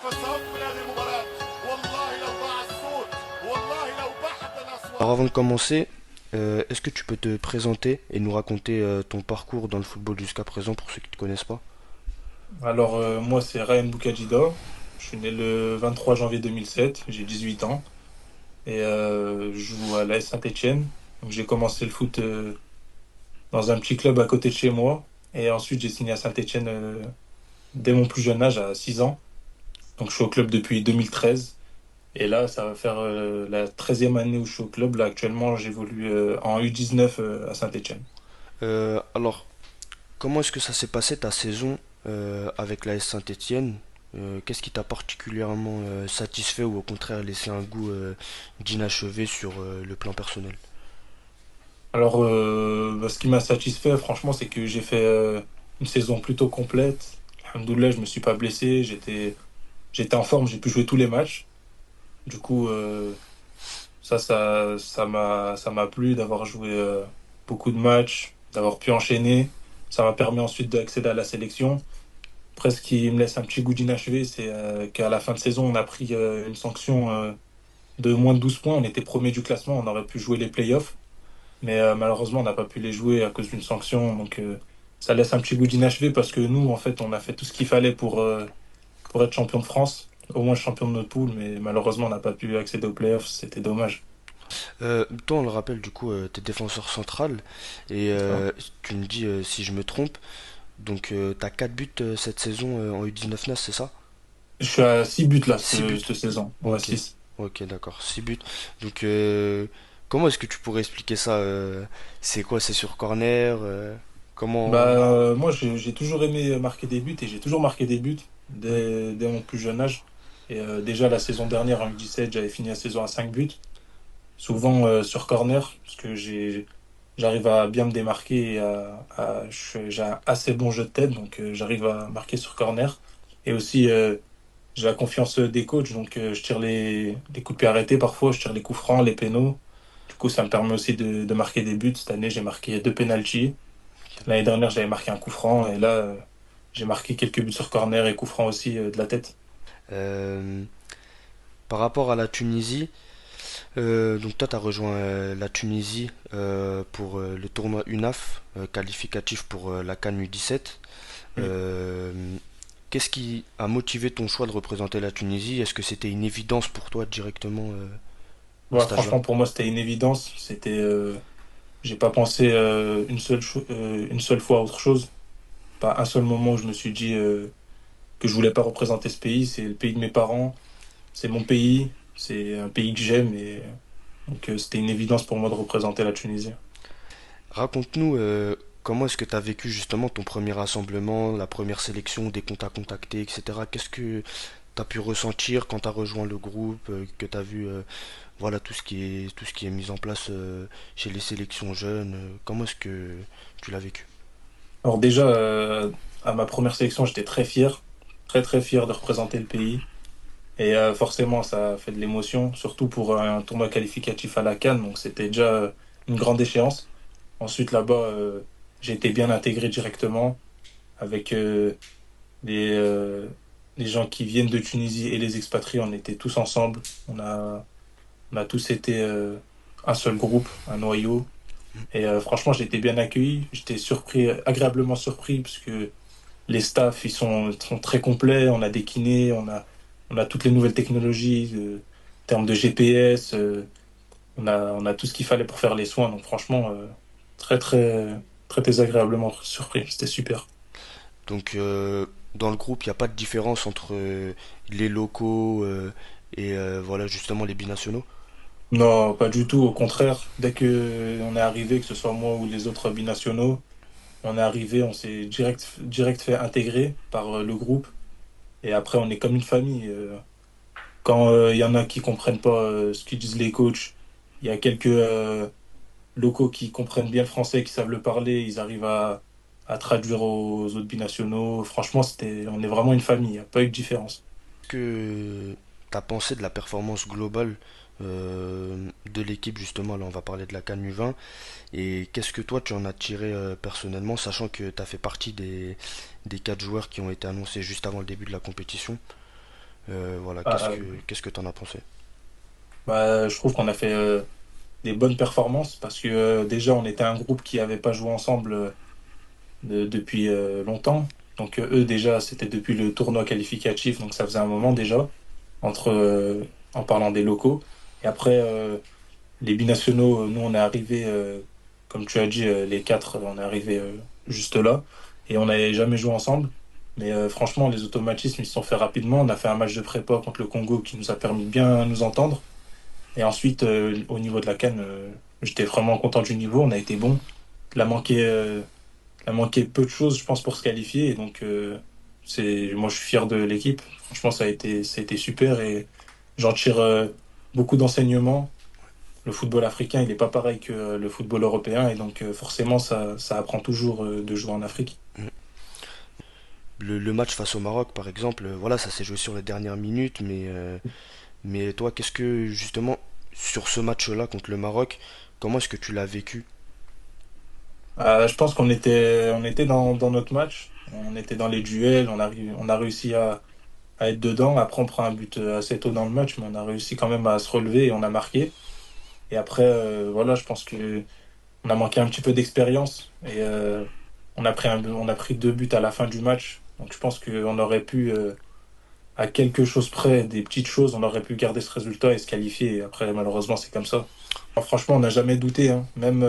فصلت من هذه المباراة. والله لو ضاع الصوت، والله لو باحت Alors الأصوات. avant de commencer, est-ce que tu peux te présenter et nous raconter ton parcours dans le football jusqu'à présent pour ceux qui ne te connaissent pas? Moi, c'est Ryan Boukadjida. Je suis né le 23 janvier 2007. J'ai 18 ans et je joue à l'AS Saint-Étienne. Donc, j'ai commencé le foot dans un petit club à côté de chez moi. Et ensuite, j'ai signé à Saint-Étienne dès mon plus jeune âge, à 6 ans. Donc, je suis au club depuis 2013. Et là, ça va faire la 13e année où je suis au club. Là, actuellement, j'évolue en U19 à Saint-Étienne. Alors, comment est-ce que ça s'est passé ta saison avec l'AS Saint-Étienne? Qu'est-ce qui t'a particulièrement satisfait ou au contraire laissé un goût d'inachevé sur le plan personnel? Ce qui m'a satisfait, franchement, c'est que j'ai fait une saison plutôt complète. Alhamdoulilah, je me suis pas blessé, j'étais en forme, j'ai pu jouer tous les matchs. Du coup, ça m'a plu d'avoir joué beaucoup de matchs, d'avoir pu enchaîner. Ça m'a permis ensuite d'accéder à la sélection. Après, ce qui me laisse un petit goût d'inachevé, c'est qu'à la fin de saison, on a pris une sanction de moins de 12 points. On était premier du classement, on aurait pu jouer les playoffs. Mais malheureusement, on n'a pas pu les jouer à cause d'une sanction. Donc, ça laisse un petit goût d'inachevé parce que nous, en fait, on a fait tout ce qu'il fallait pour être champion de France, au moins champion de notre poule. Mais malheureusement, on n'a pas pu accéder aux playoffs. C'était dommage. Toi, on le rappelle, du coup, t'es défenseur central et Ça. tu me dis si je me trompe. Donc, t'as 4 buts cette saison en U19 NAS, c'est ça? Je suis à 6 buts là, 6 buts. cette saison. Ouais, Ok, 6. ok, d'accord, 6 buts. Donc, comment est-ce que tu pourrais expliquer ça? C'est quoi? C'est sur corner? Comment? Moi, j'ai toujours aimé marquer des buts et j'ai toujours marqué des buts dès mon plus jeune âge. Et déjà, la saison dernière, en U17, j'avais fini la saison à 5 buts. Souvent sur corner, parce que j'arrive à bien me démarquer et j'ai un assez bon jeu de tête, donc j'arrive à marquer sur corner. Et aussi, j'ai la confiance des coachs, donc je tire les coups de pied arrêtés parfois, je tire les coups francs, les pénaux. Du coup, ça me permet aussi de marquer des buts. Cette année, j'ai marqué 2 pénaltys. L'année dernière, j'avais marqué un coup franc, et là, j'ai marqué quelques buts sur corner et coups francs aussi de la tête. Euh, Par rapport à la Tunisie, donc toi, tu as rejoint la Tunisie pour le tournoi UNAF, qualificatif pour la CAN U17. Mm. Euh, Qu'est-ce qui a motivé ton choix de représenter la Tunisie? Est-ce que c'était une évidence pour toi directement à Ouais, cet âge-là? franchement, pour moi, c'était une évidence. J'ai pas pensé une seule fois à autre chose. Pas un seul moment où je me suis dit que je voulais pas représenter ce pays. C'est le pays de mes parents, c'est mon pays, c'est un pays que j'aime et donc c'était une évidence pour moi de représenter la Tunisie. Raconte-nous comment est-ce que tu as vécu justement ton premier rassemblement, la première sélection, dès qu'on t'a contacté, etc. Qu'est-ce que tu as pu ressentir quand tu as rejoint le groupe, que tu as vu voilà tout ce qui est mis en place chez les sélections jeunes, comment est-ce que tu l'as vécu? Alors déjà, à ma première sélection, j'étais très fier, très très fier de représenter le pays. Et forcément, ça fait de l'émotion, surtout pour un tournoi qualificatif à la CAN. Donc c'était déjà une grande échéance. Ensuite, là-bas, j'ai été bien intégré directement avec les, euh, les gens qui viennent de Tunisie et les expatriés. On était tous ensemble. On a tous été un seul groupe, un noyau. Et franchement, j'ai été bien accueilli. J'étais surpris, agréablement surpris, parce que les staffs, sont très complets. On a des kinés, on a toutes les nouvelles technologies, en termes de GPS. On a tout ce qu'il fallait pour faire les soins. Donc franchement, très, très, très désagréablement surpris. C'était super. Donc dans le groupe, il n'y a pas de différence entre les locaux et voilà justement les binationaux. Non, pas du tout. Au contraire, dès que on est arrivé, que ce soit moi ou les autres binationaux, on est arrivé, on s'est direct fait intégrer par le groupe. Et après, on est comme une famille. Quand il y en a qui comprennent pas ce que disent les coachs, il y a quelques locaux qui comprennent bien le français, qui savent le parler, ils arrivent à traduire aux autres binationaux. Franchement, on est vraiment une famille, il n'y a pas eu de différence. Que tu as pensé de la performance globale de l'équipe justement, là on va parler de la CAN U20, et qu'est-ce que toi tu en as tiré personnellement, sachant que tu as fait partie des 4 joueurs qui ont été annoncés juste avant le début de la compétition. Voilà, Ah, qu'est-ce que t'en as pensé? je trouve qu'on a fait des bonnes performances parce que déjà on était un groupe qui n'avait pas joué ensemble depuis longtemps. Donc eux déjà c'était depuis le tournoi qualificatif, donc ça faisait un moment déjà entre en parlant des locaux. Et après les binationaux, nous on est arrivé, comme tu as dit, les quatre, on est arrivé juste là et on n'avait jamais joué ensemble. Mais franchement les automatismes ils se sont faits rapidement. On a fait un match de prépa contre le Congo qui nous a permis de bien nous entendre. Et ensuite, au niveau de la CAN, j'étais vraiment content du niveau. On a été bon. Il a manqué, il a manqué peu de choses, je pense, pour se qualifier. Et donc, moi, je suis fier de l'équipe. Franchement, ça a été super et j'en tire beaucoup d'enseignements. Le football africain, il n'est pas pareil que le football européen. Et donc, forcément, ça apprend toujours de jouer en Afrique. Le match face au Maroc, par exemple, voilà, ça s'est joué sur les dernières minutes, mais toi, qu'est-ce que, justement, sur ce match-là contre le Maroc, comment est-ce que tu l'as vécu? Je pense on était dans notre match. On était dans les duels. On a réussi à être dedans. Après, on prend un but assez tôt dans le match, mais on a réussi quand même à se relever et on a marqué. Et après, voilà, je pense que on a manqué un petit peu d'expérience et on a pris deux buts à la fin du match. Donc, je pense qu'on aurait pu, à quelque chose près, des petites choses, on aurait pu garder ce résultat et se qualifier. Et après, malheureusement, c'est comme ça. Alors, franchement, on n'a jamais douté, hein. Même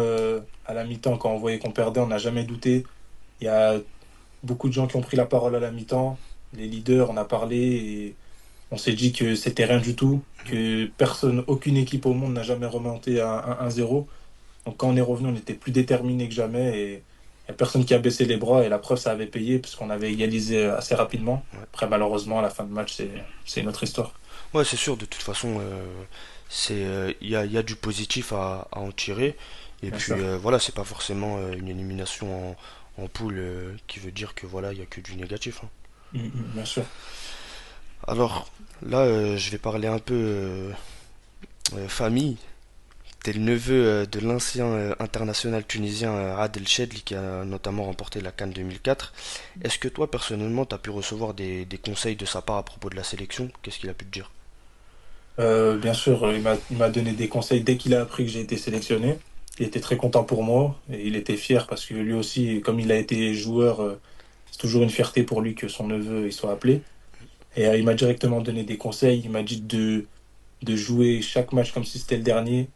à la mi-temps, quand on voyait qu'on perdait, on n'a jamais douté. Il y a beaucoup de gens qui ont pris la parole à la mi-temps. Les leaders, on a parlé et on s'est dit que c'était rien du tout, que personne, aucune équipe au monde n'a jamais remonté à 1-0. Donc quand on est revenu, on était plus déterminé que jamais et il n'y a personne qui a baissé les bras et la preuve, ça avait payé puisqu'on avait égalisé assez rapidement. Après, malheureusement, à la fin de match, c'est une autre histoire. Ouais, c'est sûr, de toute façon, il y a du positif à en tirer. Et Bien puis sûr. voilà, c'est pas forcément une élimination en poule qui veut dire que voilà, il y a que du négatif, hein. Bien sûr. Alors là, je vais parler un peu famille. T'es le neveu de l'ancien international tunisien Adel Chedli qui a notamment remporté la CAN 2004. Est-ce que toi, personnellement, t'as pu recevoir des conseils de sa part à propos de la sélection? Qu'est-ce qu'il a pu te dire? Bien sûr, il m'a donné des conseils dès qu'il a appris que j'ai été sélectionné. Il était très content pour moi et il était fier parce que lui aussi, comme il a été joueur, c'est toujours une fierté pour lui que son neveu il soit appelé. Et il m'a directement donné des conseils. Il m'a dit de jouer chaque match comme si c'était le dernier,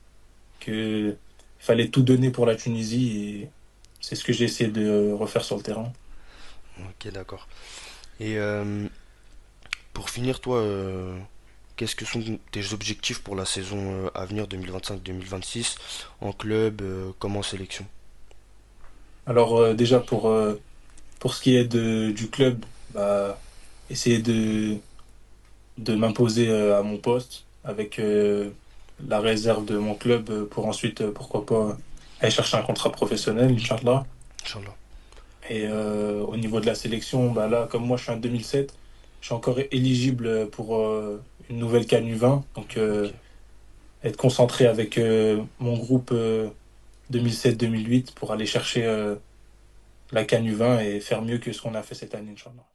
que fallait tout donner pour la Tunisie et c'est ce que j'ai essayé de refaire sur le terrain. Ok, d'accord. Et pour finir, toi, qu'est-ce que sont tes objectifs pour la saison à venir 2025-2026 en club comme en sélection? Alors déjà pour ce qui est du club, bah, essayer de m'imposer à mon poste avec la réserve de mon club pour ensuite, pourquoi pas, aller chercher un contrat professionnel, Inch'Allah. Inch'Allah. Et au niveau de la sélection, bah là, comme moi je suis en 2007, je suis encore éligible pour une nouvelle CAN U20. Donc Ok. être concentré avec mon groupe 2007-2008 pour aller chercher la CAN U20 et faire mieux que ce qu'on a fait cette année, Inch'Allah.